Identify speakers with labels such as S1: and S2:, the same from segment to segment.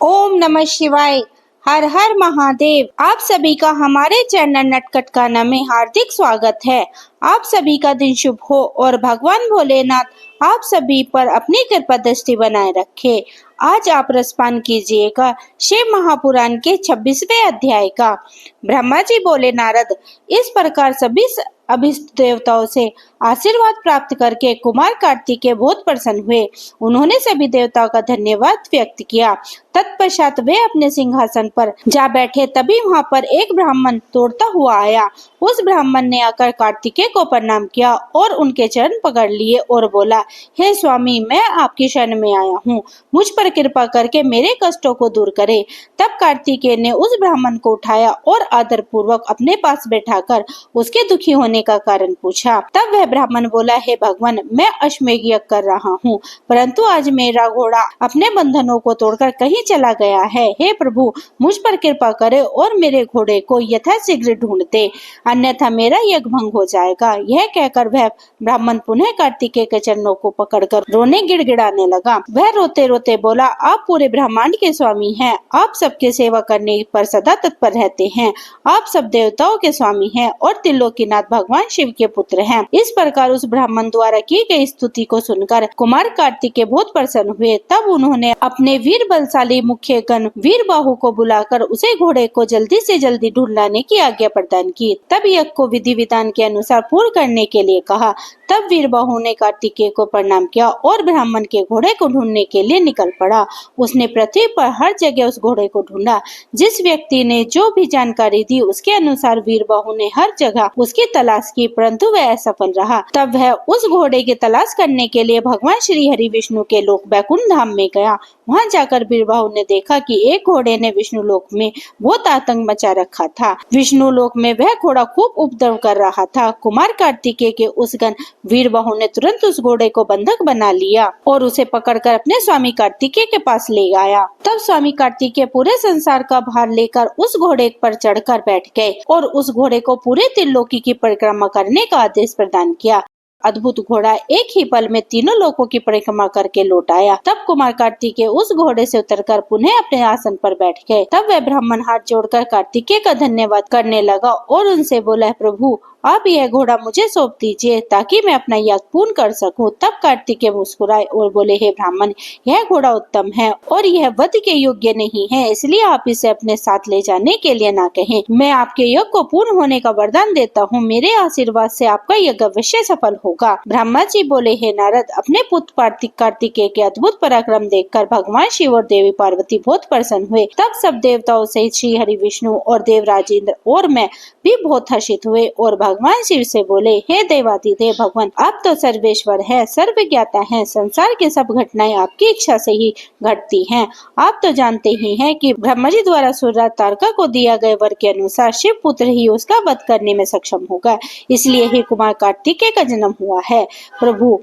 S1: ओम नमः शिवाय। हर हर महादेव। आप सभी का हमारे चैनल नटखट गाना में हार्दिक स्वागत है। आप सभी का दिन शुभ हो और भगवान भोलेनाथ आप सभी पर अपनी कृपा दृष्टि बनाए रखे। आज आप रसपान कीजिएगा शिव महापुराण के 26वें अध्याय का। ब्रह्मा जी बोले, नारद, इस प्रकार सभी अभिष्ट देवताओं से आशीर्वाद प्राप्त करके कुमार कार्तिकेय बहुत प्रसन्न हुए। उन्होंने सभी देवताओं का धन्यवाद व्यक्त किया। तत्पश्चात वे अपने सिंहासन पर जा बैठे। तभी वहां पर एक ब्राह्मण दौड़ता हुआ आया। उस ब्राह्मण ने आकर कार्तिकेय को प्रणाम किया और उनके चरण पकड़ लिए और बोला, हे स्वामी, मैं आपकी शरण में आया हूँ, मुझ पर कृपा करके मेरे कष्टों को दूर करे। तब कार्तिकेय ने उस ब्राह्मण को उठाया और आदर पूर्वक अपने पास बैठाकर उसके दुखी होने का कारण पूछा। तब वह ब्राह्मण बोला, हे भगवान, मैं अश्वमेध यज्ञ कर रहा हूँ, परंतु आज मेरा घोड़ा अपने बंधनों को तोड़कर कहीं चला गया है। हे प्रभु, मुझ पर कृपा करे और मेरे घोड़े को यथाशीघ्र ढूंढ दे, अन्यथा मेरा यज्ञ भंग हो जाएगा। यह कहकर वह ब्राह्मण पुनः कार्तिकेय के चरणों को पकड़कर रोने गिड़गिड़ाने लगा। वह रोते रोते बोला, आप पूरे ब्रह्मांड के स्वामी हैं, आप सबके सेवा करने पर सदा तत्पर रहते हैं, आप सब देवताओं के स्वामी हैं और त्रिलोकीनाथ भगवान शिव के पुत्र हैं। इस प्रकार उस ब्राह्मण द्वारा की गई स्तुति को सुनकर कुमार कार्तिकेय बहुत प्रसन्न हुए। तब उन्होंने अपने वीर बलशाली मुख्य गण वीरबाहु को बुलाकर उसे घोड़े को जल्दी से जल्दी ढूंढ लाने की आज्ञा प्रदान की। तब यज्ञ को विधि विधान के अनुसार पूर्ण करने के लिए कहा। तब वीरबाहु ने कार्तिकेय को प्रणाम किया और ब्राह्मण के घोड़े को ढूंढने के लिए निकल पड़ा। उसने पृथ्वी पर हर जगह उस घोड़े को ढूंढा। जिस व्यक्ति ने जो भी जानकारी दी उसके अनुसार वीरबाहु ने हर जगह उसकी तलाश की, परंतु वह असफल रहा। तब वह उस घोड़े की तलाश करने के लिए भगवान श्री हरि विष्णु के लोक बैकुंठ धाम में गया। वहां जाकर वीरबाहु ने देखा कि एक घोड़े ने विष्णु लोक में बहुत आतंक मचा रखा था। विष्णु लोक में वह घोड़ा खूब उपद्रव कर रहा था। कुमार कार्तिकेय के उस गण वीरबाहु ने तुरंत उस घोड़े को बंधक बना लिया और उसे पकड़कर अपने स्वामी कार्तिकेय के पास ले आया। तब स्वामी कार्तिकेय पूरे संसार का भार लेकर उस घोड़े पर चढ़कर बैठ गए और उस घोड़े को पूरे त्रिलोकी की परिक्रमा करने का आदेश प्रदान किया। अद्भुत घोड़ा एक ही पल में तीनों लोकों की परिक्रमा करके लौट आया। तब कुमार कार्तिकेय उस घोड़े से उतरकर पुनः अपने आसन पर बैठ गए। तब वह ब्राह्मण हाथ जोड़कर कार्तिकेय का धन्यवाद करने लगा और उनसे बोला, प्रभु, आप यह घोड़ा मुझे सौंप दीजिए ताकि मैं अपना यज्ञ पूर्ण कर सकूं। तब कार्तिकेय मुस्कुराए और बोले, हे ब्राह्मण, यह घोड़ा उत्तम है और यह वध के योग्य नहीं है, इसलिए आप इसे अपने साथ ले जाने के लिए ना कहें। मैं आपके यज्ञ को पूर्ण होने का वरदान देता हूँ, मेरे आशीर्वाद से आपका यज्ञ अवश्य सफल होगा। ब्रह्मा जी बोले, हे नारद, अपने पुत्र कार्तिकेय के अद्भुत पराक्रम देखकर भगवान शिव और देवी पार्वती बहुत प्रसन्न हुए। तब सब देवताओं सहित श्री हरि विष्णु और देवराज इंद्र और मैं भी बहुत हर्षित हुए और भगवान शिव से बोले, हे देवाधिदेव भगवान, आप तो सर्वेश्वर है, सर्वज्ञाता हैं, संसार की सब घटनाएं आपकी इच्छा से ही घटती हैं। आप तो जानते ही हैं कि ब्रह्मा जी द्वारा सूर्य तारका को दिया गए वर के अनुसार शिव पुत्र ही उसका वध करने में सक्षम होगा, इसलिए ही कुमार कार्तिकेय का जन्म हुआ है। प्रभु,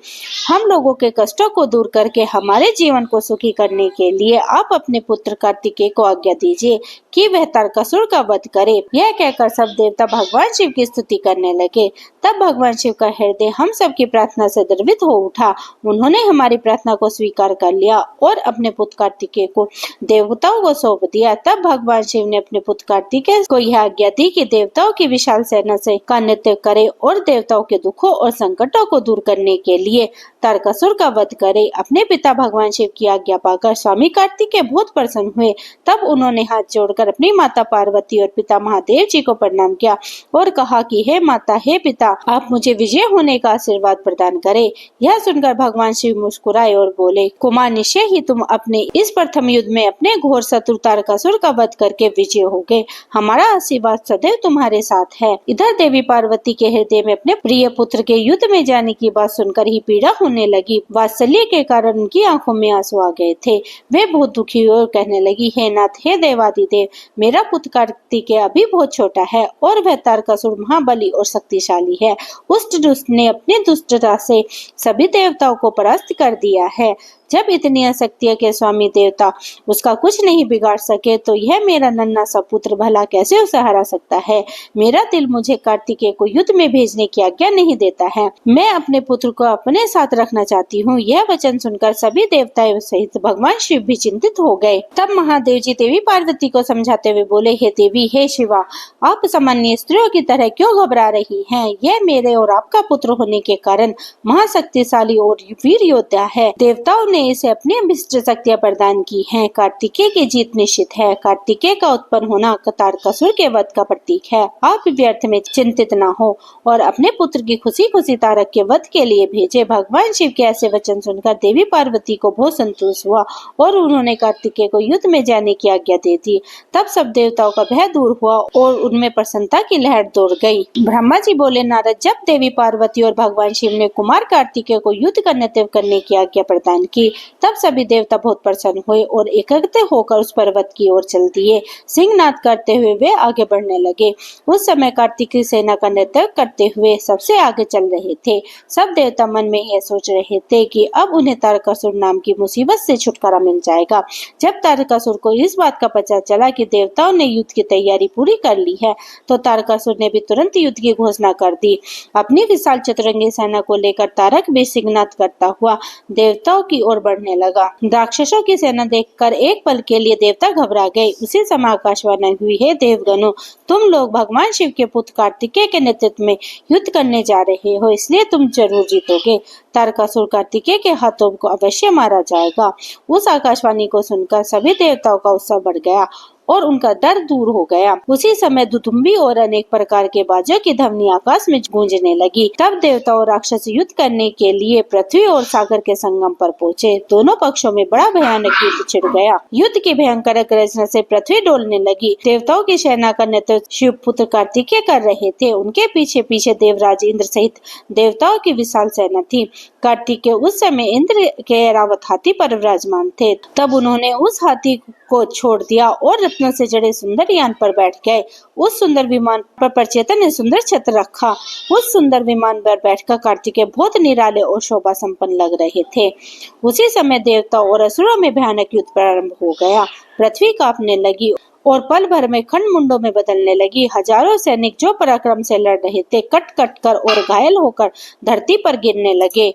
S1: हम लोगों के कष्टों को दूर करके हमारे जीवन को सुखी करने के लिए आप अपने पुत्र कार्तिकेय को आज्ञा दीजिए कि वह तारकासुर का वध करे। यह कहकर सब देवता भगवान शिव की स्तुति करने लगे। तब भगवान शिव का हृदय हम सब की प्रार्थना से द्रवित हो उठा। उन्होंने हमारी प्रार्थना को स्वीकार कर लिया और अपने पुत्र कार्तिकेय को देवताओं को सौंप दिया। तब भगवान शिव ने अपने पुत्र कार्तिकेय को यह आज्ञा दी कि देवताओं की विशाल सेना से का नृत्य करे और देवताओं के दुखों और संकटों को दूर करने के लिए तारकासुर का वध करे। अपने पिता भगवान शिव की आज्ञा पाकर स्वामी कार्तिकेय बहुत प्रसन्न हुए। तब उन्होंने हाथ जोड़कर अपनी माता पार्वती और पिता महादेव जी को प्रणाम किया और कहा कि हे माता, हे पिता, आप मुझे विजय होने का आशीर्वाद प्रदान करें। यह सुनकर भगवान शिव मुस्कुराए और बोले, कुमार, निश्चय ही तुम अपने इस प्रथम युद्ध में अपने घोर शत्रु तारकासुर का वध करके विजय होगे। हमारा आशीर्वाद सदैव तुम्हारे साथ है। इधर देवी पार्वती के हृदय में अपने प्रिय पुत्र के युद्ध में जाने की बात सुनकर ही पीड़ा होने लगी। वात्सल्य के कारण उनकी आंखों में आंसू आ गए थे। वे बहुत दुखी हुए और कहने लगी, हे नाथ, हे देवादिदेव, मेरा पुत्र कार्तिकेय अभी बहुत छोटा है और वह तारकासुर महाबली और शक्तिशाली है। उस दुष्ट ने अपनी दुष्टता से सभी देवताओं को परास्त कर दिया है। जब इतनी अशक्ति के स्वामी देवता उसका कुछ नहीं बिगाड़ सके तो यह मेरा नन्हा सा पुत्र भला कैसे उसे हरा सकता है। मेरा दिल मुझे कार्तिकेय को युद्ध में भेजने की आज्ञा नहीं देता है। मैं अपने पुत्र को अपने साथ रखना चाहती हूँ। यह वचन सुनकर सभी देवताओं सहित भगवान शिव भी चिंतित हो गए। तब महादेव जी देवी पार्वती को समझाते हुए बोले, हे देवी, हे शिवा, आप सामान्य स्त्रियों की तरह क्यों घबरा रही हैं? यह मेरे और आपका पुत्र होने के कारण महाशक्तिशाली और वीर योद्धा है। देवताओं ने इसे अपनी अभिष्ट शक्तियां प्रदान की हैं। कार्तिकेय की जीत निश्चित है। कार्तिकेय का उत्पन्न होना तारकासुर के वध का प्रतीक है। आप व्यर्थ में चिंतित न हो और अपने पुत्र की खुशी खुशी तारक के वध के लिए भेजे। भगवान शिव के ऐसे वचन सुनकर देवी पार्वती को बहुत संतोष हुआ और उन्होंने कार्तिकेय को युद्ध में जाने की आज्ञा दे दी। तब सब देवताओं का भय दूर हुआ और उनमें प्रसन्नता की लहर दौड़ गई। ब्रह्मा जी बोले, नारद, जब देवी पार्वती और भगवान शिव ने कुमार कार्तिकेय को युद्ध करने की आज्ञा प्रदान की, तब सभी देवता बहुत प्रसन्न हुए और एकत्र होकर उस पर्वत की ओर चल दिए। सिंहनाद करते हुए वे आगे बढ़ने लगे। उस समय कार्तिकेय सेना का नेतृत्व करते हुए सबसे आगे चल रहे थे। सब देवता मन में यह सोच रहे थे कि अब उन्हें तारकासुर नाम की मुसीबत से छुटकारा मिल जाएगा। जब तारकासुर को इस बात का पता चला कि देवताओं ने युद्ध की तैयारी पूरी कर ली है, तो तारकासुर ने भी तुरंत युद्ध की घोषणा कर दी। अपनी विशाल चतुरंगी सेना को लेकर तारक भी सिंहनाद करता हुआ देवताओं की ओर बढ़ने लगा। राक्षसों की सेना देखकर एक पल के लिए देवता घबरा गए। उसी समय आकाशवाणी हुई, हे देवगणों, तुम लोग भगवान शिव के पुत्र कार्तिकेय के नेतृत्व में युद्ध करने जा रहे हो, इसलिए तुम जरूर जीतोगे। तारकासुर कार्तिकेय के हाथों को अवश्य मारा जाएगा। उस आकाशवाणी को सुनकर सभी देवताओं का उत्साह बढ़ गया और उनका डर दूर हो गया। उसी समय दुदुम्बी और अनेक प्रकार के बाजों की ध्वनि आकाश में गूंजने लगी। तब देवता और राक्षस युद्ध करने के लिए पृथ्वी और सागर के संगम पर पहुंचे। दोनों पक्षों में बड़ा भयानक युद्ध छिड़ गया। युद्ध की भयंकर गर्जना से पृथ्वी डोलने लगी। देवताओं की सेना का नेतृत्व शिव पुत्र कार्तिकेय कर रहे थे। उनके पीछे पीछे देवराज इंद्र सहित देवताओं की विशाल सेना थी। कार्तिकेय उस समय इंद्र के ऐरावत हाथी पर विराजमान थे। तब उन्होंने उस हाथी को छोड़ दिया और रत्नों से जड़े सुंदर यान पर बैठ गए। उस सुंदर विमान पर प्रचेतन ने सुंदर छत्र रखा। उस सुंदर विमान पर बैठकर कार्तिकेय बहुत निराले और शोभा संपन्न लग रहे थे। उसी समय देवता और असुरों में भयानक युद्ध प्रारंभ हो गया। पृथ्वी कांपने लगी और पल भर में खंड मुंडों में बदलने लगी। हजारों सैनिक जो पराक्रम से लड़ रहे थे, कट कट कर और घायल होकर धरती पर गिरने लगे।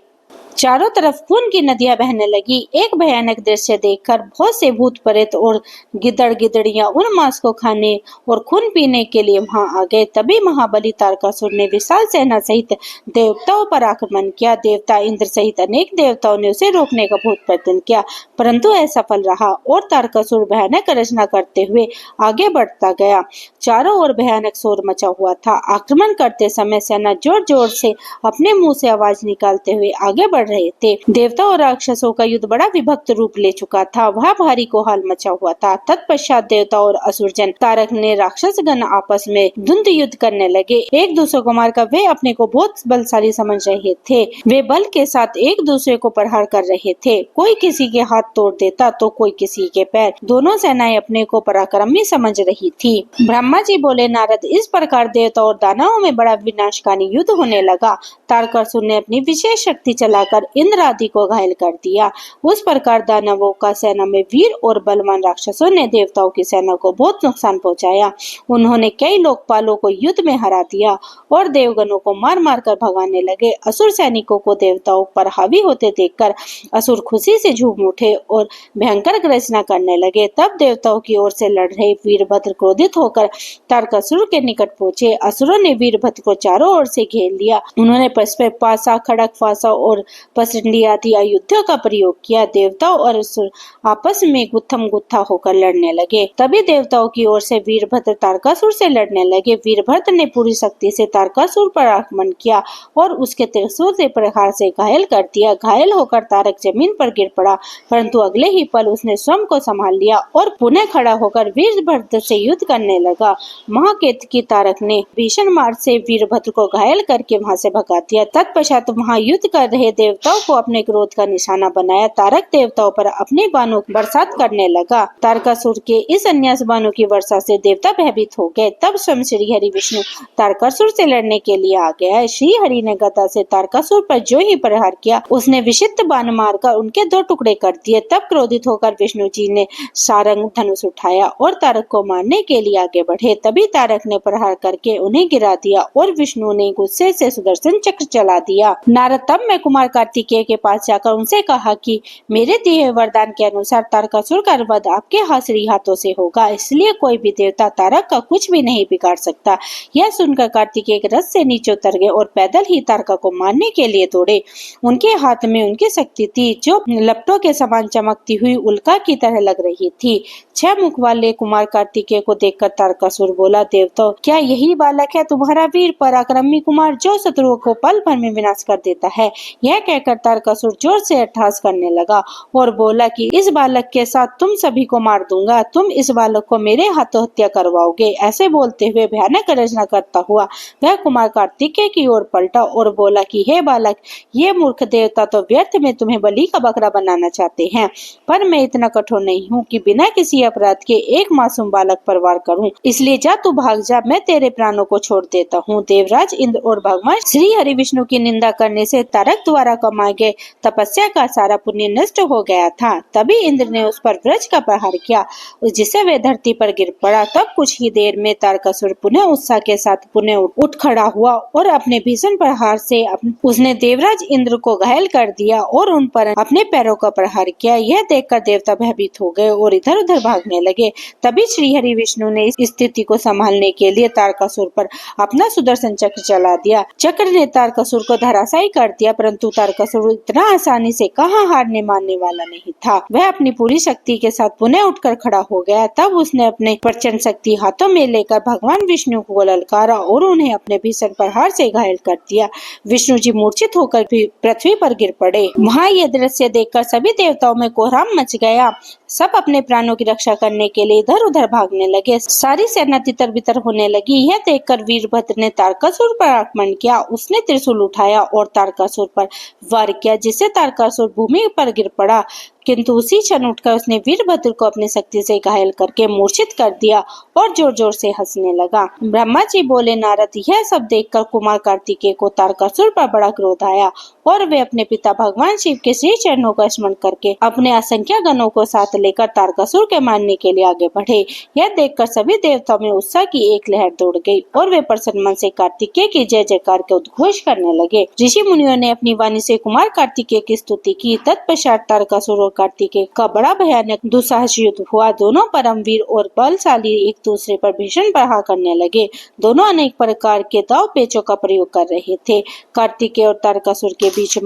S1: चारों तरफ खून की नदियां बहने लगी। एक भयानक दृश्य देखकर बहुत से भूत प्रेत और गिद्दड़ गिद्दड़ियां उन मांस को खाने और खून पीने के लिए वहां आ गए। तभी महाबली तारकासुर ने विशाल सेना सहित देवताओं पर आक्रमण किया। देवता इंद्र सहित अनेक देवताओं ने उसे रोकने का बहुत प्रयत्न किया, परंतु असफल रहा और तारकासुर भयानक रचना करते हुए आगे बढ़ता गया। चारों ओर भयानक शोर मचा हुआ था। आक्रमण करते समय सेना जोर जोर से अपने मुंह से आवाज निकालते हुए आगे बढ़ रहे थे। देवता और राक्षसों का युद्ध बड़ा विभक्त रूप ले चुका था। वह भारी कोहल मचा हुआ था। तत्पश्चात देवता और असुरजन तारक ने राक्षस गण आपस में द्वंद्व युद्ध करने लगे। एक दूसरे को मारकर वे अपने को बहुत बलशाली समझ रहे थे। वे बल के साथ एक दूसरे को प्रहार कर रहे थे। कोई किसी के हाथ तोड़ देता तो कोई किसी के पैर। दोनों सेनाएं अपने को पराक्रमी समझ रही थी। ब्रह्मा जी बोले, नारद, इस प्रकार देवता और दानवों में बड़ा विनाशकारी युद्ध होने लगा। तारकासुर ने अपनी विशेष शक्ति चलाकर इंद्र आदि को घायल कर दिया। उस प्रकार दानवों का सेना में वीर और बलवान राक्षसों ने देवताओं की सेना को बहुत नुकसान पहुंचाया। उन्होंने कई लोकपालों को युद्ध में हरा दिया और देवगणों को मार मार कर भगाने लगे। असुर सैनिकों को देवताओं पर हावी होते देखकर असुर खुशी से झूम उठे और भयंकर गर्जना करने लगे। तब देवताओं की ओर से लड़ रहे वीरभद्र क्रोधित होकर तारकासुर के निकट पहुंचे। असुरों ने वीरभद्र को चारों ओर से घेर लिया। उन्होंने परस्पर पासा, खड़ग, फासा और पसंडी आदि आयुधों का प्रयोग किया। देवताओं और असुर आपस में गुत्थम गुत्था होकर लड़ने लगे। तभी देवताओं की ओर से वीरभद्र तारकासुर से लड़ने लगे। वीरभद्र ने पूरी शक्ति से तारकासुर पर आक्रमण किया और उसके त्रिशूल से प्रहार से घायल कर दिया। घायल होकर तारक जमीन पर गिर पड़ा, परंतु अगले ही पल उसने स्वयं को संभाल लिया और पुनः खड़ा होकर वीरभद्र से युद्ध करने लगा। महाकेतकी तारक ने भीषण मार से वीरभद्र को घायल करके वहां से भगा दिया। तत्पश्चात वहां युद्ध कर रहे देवताओं को अपने क्रोध का निशाना बनाया। तारक देवताओं पर अपने बाणों की बरसात करने लगा। तारकासुर के इस अन्यास बाणों की वर्षा से देवता भयभीत हो गए। तब स्वयं श्री हरि विष्णु तारकासुर से लड़ने के लिए आ गया। श्री हरि ने गदा से तारकासुर पर जो ही प्रहार किया, उसने विशिष्ट बाण मारकर उनके 2 टुकड़े कर दिए। तब क्रोधित होकर विष्णु जी ने सारंग धनुष उठाया और तारक को मारने के लिए आगे बढ़े। तभी तारक ने प्रहार करके उन्हें गिरा दिया और विष्णु ने गुस्से से सुदर्शन चक्र चला दिया। नारद तब मैं कुमार कार्तिकेय के पास जाकर उनसे कहा कि मेरे दिए वरदान के अनुसार तारकासुर का वध आपके हाथरी हाथों से होगा, इसलिए कोई भी देवता तारक का कुछ भी नहीं बिगाड़ सकता। यह सुनकर कार्तिकेय रथ से नीचे उतर गए और पैदल ही तारका को मारने के लिए दौड़े। उनके हाथ में उनकी शक्ति थी जो लपटों के समान चमकती हुई उल्का की तरह लग रही थी। 6 मुख वाले कुमार कार्तिकेय को देखकर तारकासुर बोला, देवताओं, क्या यही बालक है तुम्हारा वीर पराक्रमी कुमार जो शत्रुओं को पल भर में विनाश कर देता है? यह कहकर तारकासुर जोर से अट्टहास करने लगा और बोला कि इस बालक के साथ तुम सभी को मार दूंगा, तुम इस बालक को मेरे हाथों हत्या करवाओगे। ऐसे बोलते हुए भयानक गर्जना करता हुआ वह कुमार कार्तिकेय की ओर पलटा और बोला कि हे बालक, ये मूर्ख देवता तो व्यर्थ में तुम्हें बलि का बकरा बनाना चाहते हैं, पर मैं इतना कठोर नहीं हूँ कि बिना किसी अपराध के एक मासूम बालक पर वार करूं। इसलिए जा तू भाग जा, मैं तेरे प्राणों को छोड़ देता हूँ। देवराज इंद्र और भगवान श्री हरि विष्णु की निंदा करने से तारक द्वारा कमाए गए तपस्या का सारा पुण्य नष्ट हो गया था। तभी इंद्र ने उस पर वज्र का प्रहार किया, जिससे वे धरती पर गिर पड़ा। तब कुछ ही देर में तारकासुर पुनः उत्साह के साथ पुनः उठ खड़ा हुआ और अपने भीषण प्रहार से उसने देवराज इंद्र को घायल कर दिया और उन पर अपने पैरों का प्रहार किया। यह देखकर देवता भयभीत हो गए और इधर उधर भागने लगे। तभी श्री हरि विष्णु ने इस स्थिति को संभालने के लिए तारकासुर पर अपना सुदर्शन चक्र चला दिया। चक्र ने तारकासुर को धराशायी कर दिया, परंतु तारकासुर इतना आसानी से कहां हारने मानने वाला नहीं था। वह अपनी पूरी शक्ति के साथ पुनः उठकर खड़ा हो गया। तब उसने अपने प्रचंड शक्ति हाथों में लेकर भगवान विष्णु को ललकारा और उन्हें अपने भीषण प्रहार से घायल कर दिया। विष्णु जी मूर्छित होकर पृथ्वी पर गिर पड़े। वहाँ यह दृश्य देखकर सभी देवताओं में कोहराम मच गया। सब अपने प्राणों की रक्षा करने के लिए इधर उधर भागने लगे। सारी सेना तितर बितर होने लगी। यह देखकर वीरभद्र ने तारकासुर पर आक्रमण किया। उसने त्रिशूल उठाया और तारकासुर पर वार किया, जिससे तारकासुर भूमि पर गिर पड़ा। किंतु उसी क्षण उठकर उसने वीरभद्र को अपनी शक्ति से घायल करके मूर्छित कर दिया और जोर जोर से हंसने लगा। ब्रह्मा जी बोले, नारद, यह सब देखकर कुमार कार्तिकेय को तारकासुर पर बड़ा क्रोध आया और वे अपने पिता भगवान शिव के श्री चरणों का स्मरण करके अपने असंख्य गणों को साथ लेकर तारकासुर के मारने के लिए आगे बढ़े। यह देखकर सभी देवताओं में उत्साह की एक लहर दौड़ गई और वे प्रसन्न मन से कार्तिकेय की जय जयकार के उद्घोष करने लगे। ऋषि मुनियों ने अपनी वाणी से कुमार कार्तिकेय की स्तुति की। तत्पश्चात तारकासुर और कार्तिकेय का बड़ा भयानक दुस्साहस युद्ध हुआ। दोनों परमवीर और बलशाली एक दूसरे पर भीषण प्रहार करने लगे। दोनों अनेक प्रकार के दाव पेचों का प्रयोग कर रहे थे। कार्तिकेय और तारकासुर के बीच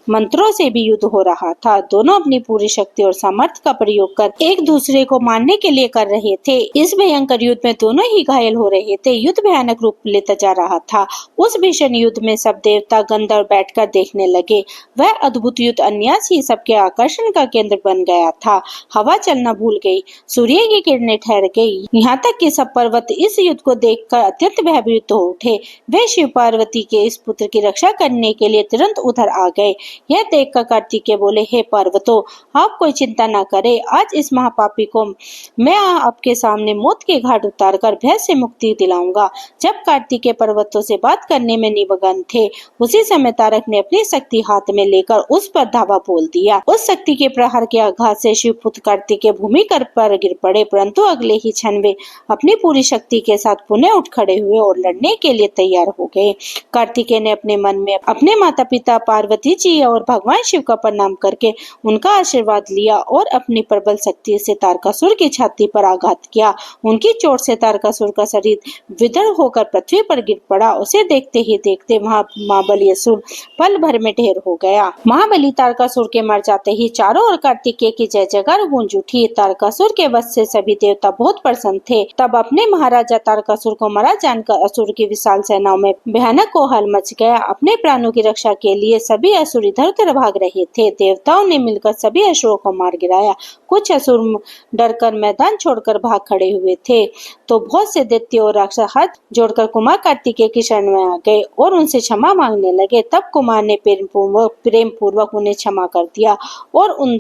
S1: मंत्रों से भी युद्ध हो रहा था। दोनों अपनी पूरी शक्ति और सामर्थ्य का प्रयोग कर एक दूसरे को मारने के लिए कर रहे थे। इस भयंकर युद्ध में दोनों ही घायल हो रहे थे। युद्ध भयानक रूप लेता जा रहा था। उस भीषण युद्ध में सब देवता गंधर्व बैठकर देखने लगे। वह अद्भुत युद्ध अन्यास ही सबके आकर्षण का केंद्र बन गया था। हवा चलना भूल गई, सूर्य की किरणें ठहर गई, यहाँ तक कि सब पर्वत इस युद्ध को देखकर अत्यंत भयभीत हो उठे। वे शिव पार्वती के इस पुत्र की रक्षा करने के लिए तुरंत उधर आ गए। यह देखकर कार्तिकेय बोले, हे पर्वतों, आप कोई चिंता न करें। आज इस महापापी को मैं आपके सामने मौत के घाट उतारकर भय से मुक्ति दिलाऊंगा। जब कार्तिकेय पर्वतों से बात करने में निमग्न थे, उसी समय तारक ने अपनी शक्ति हाथ में लेकर उस पर धावा बोल दिया। उस शक्ति के प्रहार के आघात से शिव पुत्र कार्तिकेय भूमि पर गिर पड़े, परंतु अगले ही क्षण वे अपनी पूरी शक्ति के साथ पुनः उठ खड़े हुए और लड़ने के लिए तैयार हो गए। कार्तिकेय ने अपने मन में अपने माता पिता पार्वती जी और भगवान शिव का प्रणाम करके उनका आशीर्वाद लिया और अपनी प्रबल शक्ति से तारकासुर की छाती पर आघात किया। उनकी चोट से तारकासुर का शरीर विदीर्ण होकर पृथ्वी पर गिर पड़ा। उसे देखते ही देखते महाबली असुर पल भर में ढेर हो गया। महाबली तारकासुर के मर जाते ही चारों और कार्तिकेय की जय जयकार गूंज उठी। तारकासुर के वध से सभी देवता बहुत प्रसन्न थे। तब अपने महाराजा तारकासुर को मरा जानकर असुर की विशाल सेनाओं में भयानक कोहल मच गया। अपने प्राणों की रक्षा के लिए सभी असुर इधर उधर भाग रहे थे। देवताओं ने मिलकर सभी असुरों को मार गिराया। कुछ असुर डरकर मैदान छोड़कर भाग खड़े हुए थे तो बहुत से दैत्य और राक्षस हाथ जोड़कर कुमार कार्तिकेय की शरण में आ गए और उनसे क्षमा मांगने लगे। तब कुमार ने प्रेम पूर्वक उन्हें क्षमा कर दिया और उन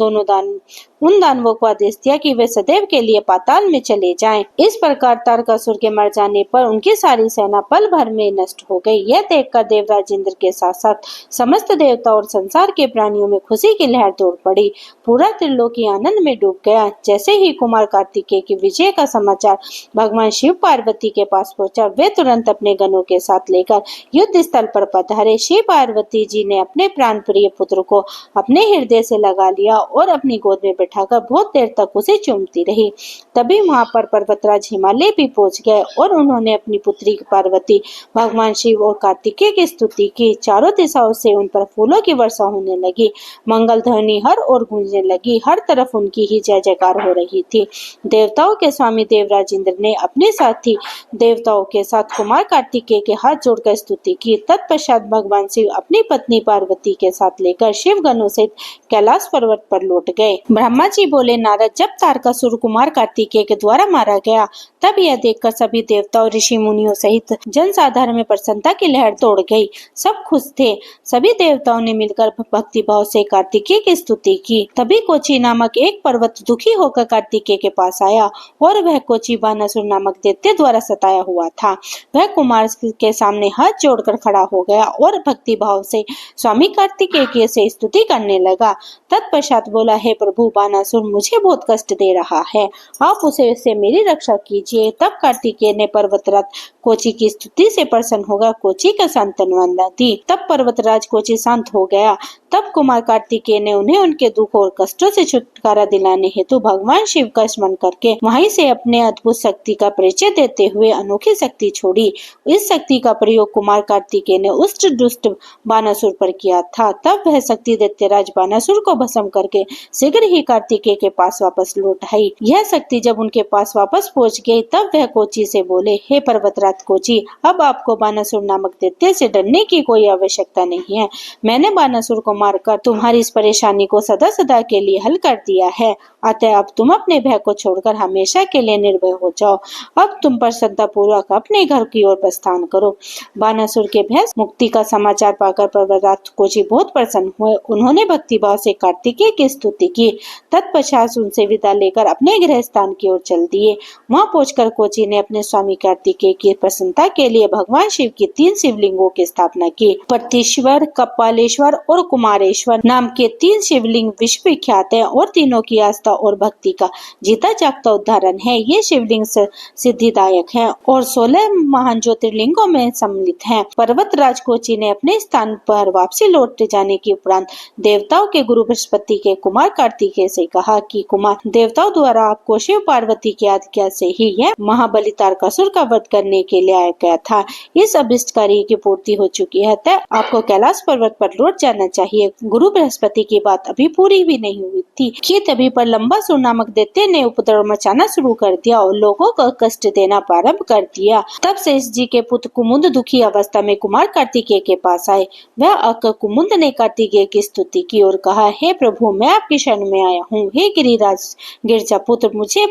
S1: दानवों को आदेश दिया कि वे सदैव के लिए पाताल में चले जाएं। इस प्रकार तारकासुर के मर जाने पर उनकी सारी सेना पल भर में नष्ट हो गई। यह देखकर देवराज इंद्र के साथ साथ समस्त देवता और संसार के प्राणियों में खुशी की लहर दौड़ पड़ी। पूरा त्रिलोकी आनंद में डूब गया। जैसे ही कुमार कार्तिकेय की विजय का समाचार भगवान शिव पार्वती के पास पहुंचा, वे तुरंत अपने गणों के साथ लेकर युद्ध स्थल पर पधारे। शिव पार्वती जी ने अपने प्राण प्रिय पुत्र को अपने हृदय से लगा लिया और अपनी गोद में बैठाकर बहुत देर तक उसे चूमती रही। तभी वहां पर पर्वतराज हिमालय भी पहुंच गए और उन्होंने अपनी पुत्री पार्वती, भगवान शिव और कार्तिकेय की स्तुति की। चारों दिशाओं से उन पर फूलों की वर्षा होने लगी। मंगल ध्वनि हर ओर गूंजने लगी। हर तरफ उनकी ही जय जयकार हो रही थी। देवताओं के स्वामी देवराज इंद्र ने अपने साथी देवताओं के साथ कुमार कार्तिकेय के हाथ जोड़कर स्तुति की। तत्पश्चात भगवान शिव अपनी पत्नी पार्वती के साथ लेकर शिव गणों सहित कैलाश पर्वत पर लौट गए। ब्रह्मा जी बोले, नारद, जब तारकासुर कुमार कार्तिकेय के द्वारा मारा गया तब यह देखकर सभी देवताओं, ऋषि मुनियों सहित जनसाधारण में प्रसन्नता की लहर दौड़ गई। सब खुश थे। सभी देवताओं ने मिलकर भक्ति भाव से कार्तिकेय की स्तुति की। तभी कोची नामक एक पर्वत दुखी होकर कार्तिकेय के पास आया और वह कोची बानासुर नामक दैत्य द्वारा सताया हुआ था। वह कुमार के सामने हाथ जोड़कर खड़ा हो गया और भक्ति भाव से स्वामी कार्तिकेय की से स्तुति करने लगा। तत्पश्चात बोला, हे प्रभु, बानासुर मुझे बहुत कष्ट दे रहा है, आप उसे मेरी रक्षा कीजिए। तब कार्तिकेय ने पर्वतराज कोची की स्तुति से प्रसन्न होकर कोची का सांत्वना दी। तब पर्वतराज कोची शांत हो गया। तब कुमार कार्तिकेय ने उन्हें उनके दुख और कष्टों से छुटकारा दिलाने हेतु भगवान शिव का स्मरण करके वहीं से अपने अद्भुत शक्ति का परिचय देते हुए अनोखी शक्ति छोड़ी। इस शक्ति का प्रयोग कुमार कार्तिकेय ने उस दुष्ट बानासुर पर किया था। तब वह शक्ति दैत्यराज बानासुर को भस्म करके शीघ्र ही कार्तिकेय के पास वापस लौट आई। यह शक्ति जब उनके पास वापस पहुंच गई तब वह कोची से बोले, हे पर्वतराज कोची, अब आपको बानासुर नामक दैत्य से डरने की कोई आवश्यकता नहीं है। मैंने बानासुर को मारकर तुम्हारी इस परेशानी को सदा सदा के लिए हल कर दिया है। अतः अब तुम अपने भय को छोड़कर हमेशा के लिए निर्भय हो जाओ। अब तुम प्रसन्नता पूर्वक अपने घर की ओर प्रस्थान करो। बानासुर के भय मुक्ति का समाचार पाकर पर्वतराज कोची बहुत प्रसन्न हुए। उन्होंने भक्ति भाव से कार्तिकेय की स्तुति की। तत्पश्चात उनसे विदा लेकर अपने गृह स्थान की ओर चल दिए। वहां पहुंचकर कोची ने अपने स्वामी कार्तिकेय की प्रसन्नता के लिए भगवान शिव की 3 शिवलिंगों की स्थापना की। प्रतीश्वर, कपालेश्वर और कुमारेश्वर नाम के 3 शिवलिंग विश्व विख्यात है और तीनों की आस्था और भक्ति का जीता जागता उदाहरण है। ये शिवलिंग सिद्धिदायक हैं और 16 महान ज्योतिर्लिंगों में सम्मिलित हैं। पर्वतराज कोची ने अपने स्थान पर वापसी लौट जाने के उपरांत देवताओं के गुरु बृहस्पति के कुमार कार्तिकेय से कहा कि कुमार, देवताओं द्वारा आपको शिव पार्वती की आज्ञा से ही यह महाबली तारकासुर का वध करने के लिए आया गया था। इस अभिष्ट कार्य की पूर्ति हो चुकी है, तब आपको कैलाश पर्वत पर लौट जाना चाहिए। गुरु बृहस्पति की बात अभी पूरी भी नहीं हुई थी कि तभी पर लंबासुर नामक दैत्य ने उपद्रव मचाना शुरू कर दिया और लोगों को कष्ट देना प्रारंभ कर दिया। तब शेष जी के पुत्र कुमुद दुखी अवस्था में कुमार कार्तिकेय के पास आए। वह आकर कुमुद ने कार्तिकेय की स्तुति की और कहा, हे प्रभु, मैं आपकी शरण में आया हूँ। हे गिरिराज गिरजा पुत्र, मुझे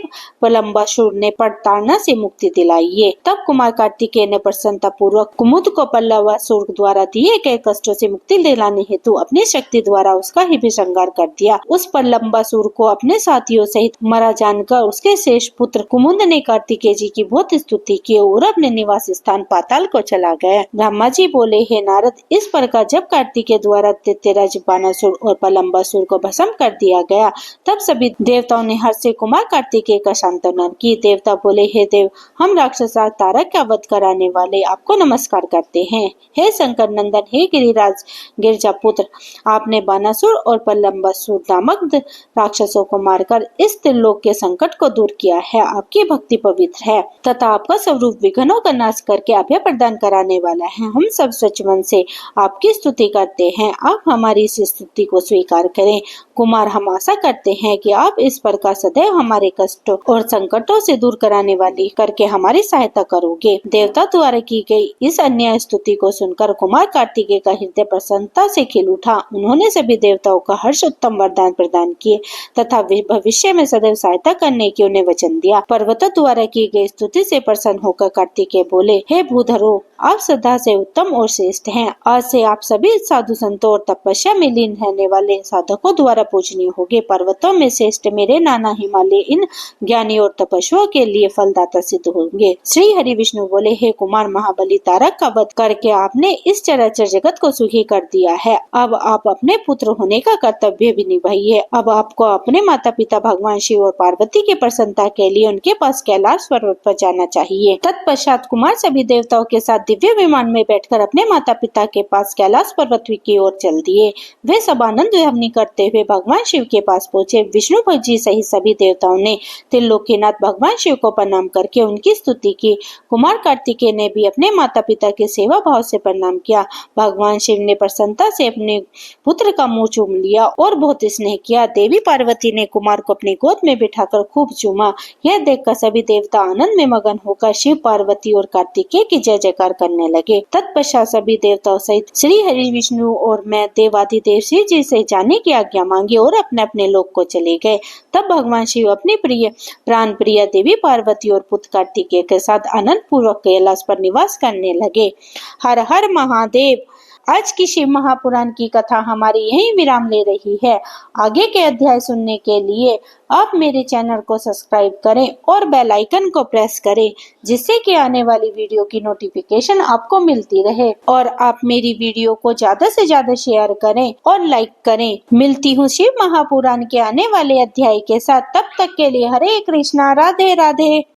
S1: लंबासुर ने प्रताड़ना से मुक्ति दिलाइए। तब कुमार कार्तिकेय ने प्रसन्नता पूर्वक कुमुद को लंबासुर द्वारा दिए गए कष्टों से मुक्ति दिलाने हेतु अपनी शक्ति द्वारा उसका ही भी संहार कर दिया। उस पर लंबासुर को अपने साथियों सहित मरा जानकर उसके शेष पुत्र कुमुद ने कार्तिकेय जी की बहुत स्तुति की और अपने निवास स्थान पाताल को चला गया। ब्रह्मा जी बोले, हे नारद, इस प्रकार जब कार्तिकेय द्वारा दैत्यराज बानासुर और लंबासुर को भस्म कर दिया गया तब सभी देवताओं ने हर्ष से कुमार कार्तिकेय का सांत्वना की। देवता बोले, हे देव, हम राक्षस तारक का वध कराने वाले आपको नमस्कार करते हैं। हे शंकर नंदन, हे गिरिराज गिरजा पुत्र, आपने बानासुर और लंबासुर नामक राक्षसों को मारकर इस त्रिलोक के संकट को दूर किया है। आपकी भक्ति पवित्र है तथा आपका स्वरूप विघ्नों का नाश करके अभय प्रदान कराने वाला है। हम सब सच मन से आपकी स्तुति करते हैं। आप हमारी इस स्तुति को स्वीकार करें। कुमार हम आशा करते हैं कि आप इस प्रकार सदैव हमारे कष्टों और संकटों से दूर कराने वाली करके हमारी सहायता करोगे। देवता द्वारा की गई इस अन्य स्तुति को सुनकर कुमार कार्तिकेय का हृदय प्रसन्नता से खिल उठा। उन्होंने सभी देवताओं का हर्ष उत्तम वरदान प्रदान किए तथा भविष्य में सदैव सहायता करने की उन्हें वचन दिया। पर्वतों द्वारा की गई स्तुति से प्रसन्न होकर कार्तिकेय बोले, हे भूधरो, आप सदा से उत्तम और श्रेष्ठ हैं। आज से आप सभी साधु संतों और तपस्या में लीन रहने वाले साधकों द्वारा पूजनीय होंगे। पर्वतों में श्रेष्ठ मेरे नाना हिमालय इन ज्ञानी और तपस्वियों के लिए फलदाता सिद्ध होंगे। श्री हरि विष्णु बोले, हे कुमार, महाबली तारक का वध करके आपने इस चराचर जगत को सुखी कर दिया है। अब आप अपने पुत्र होने का कर्तव्य भी निभाइए। अब आपको अपने माता पिता भगवान शिव और पार्वती की प्रसन्नता के लिए उनके पास कैलाश पर्वत पर जाना चाहिए। तत्पश्चात कुमार सभी देवताओं के साथ दिव्य विमान में बैठकर अपने माता पिता के पास कैलाश पर्वत की ओर चल दिए। वे सब आनंद ध्वनि करते हुए भगवान शिव के पास पहुंचे। विष्णु जी सहित सभी देवताओं ने त्रिलोकीनाथ भगवान शिव को प्रणाम करके उनकी स्तुति की। कुमार कार्तिकेय ने भी अपने माता पिता के सेवा भाव से प्रणाम किया। भगवान शिव ने प्रसन्नता से अपने पुत्र का मुंह चूम लिया और बहुत स्नेह किया। देवी पार्वती ने कुमार को अपनी गोद में बिठाकर खूब चूमा। यह देखकर सभी देवता आनंद में मगन होकर शिव, पार्वती और कार्तिकेय की जय जयकार करने लगे। तत्पश्चात सभी देवताओं सहित श्री हरि विष्णु और मैं देवाधिदेव शिव जी से जाने की आज्ञा मांगी और अपने अपने लोक को चले गए। तब भगवान शिव अपनी प्रिय प्राण प्रिय देवी पार्वती और पुत्र कार्तिकेय के साथ आनंद पूर्वक कैलाश पर निवास करने लगे। हर हर महादेव। आज की शिव महापुराण की कथा हमारी यहीं विराम ले रही है। आगे के अध्याय सुनने के लिए आप मेरे चैनल को सब्सक्राइब करें और बेल आइकन को प्रेस करें, जिससे कि आने वाली वीडियो की नोटिफिकेशन आपको मिलती रहे। और आप मेरी वीडियो को ज्यादा से ज्यादा शेयर करें और लाइक करें। मिलती हूँ शिव महापुराण के आने वाले अध्याय के साथ। तब तक के लिए हरे कृष्णा, राधे राधे।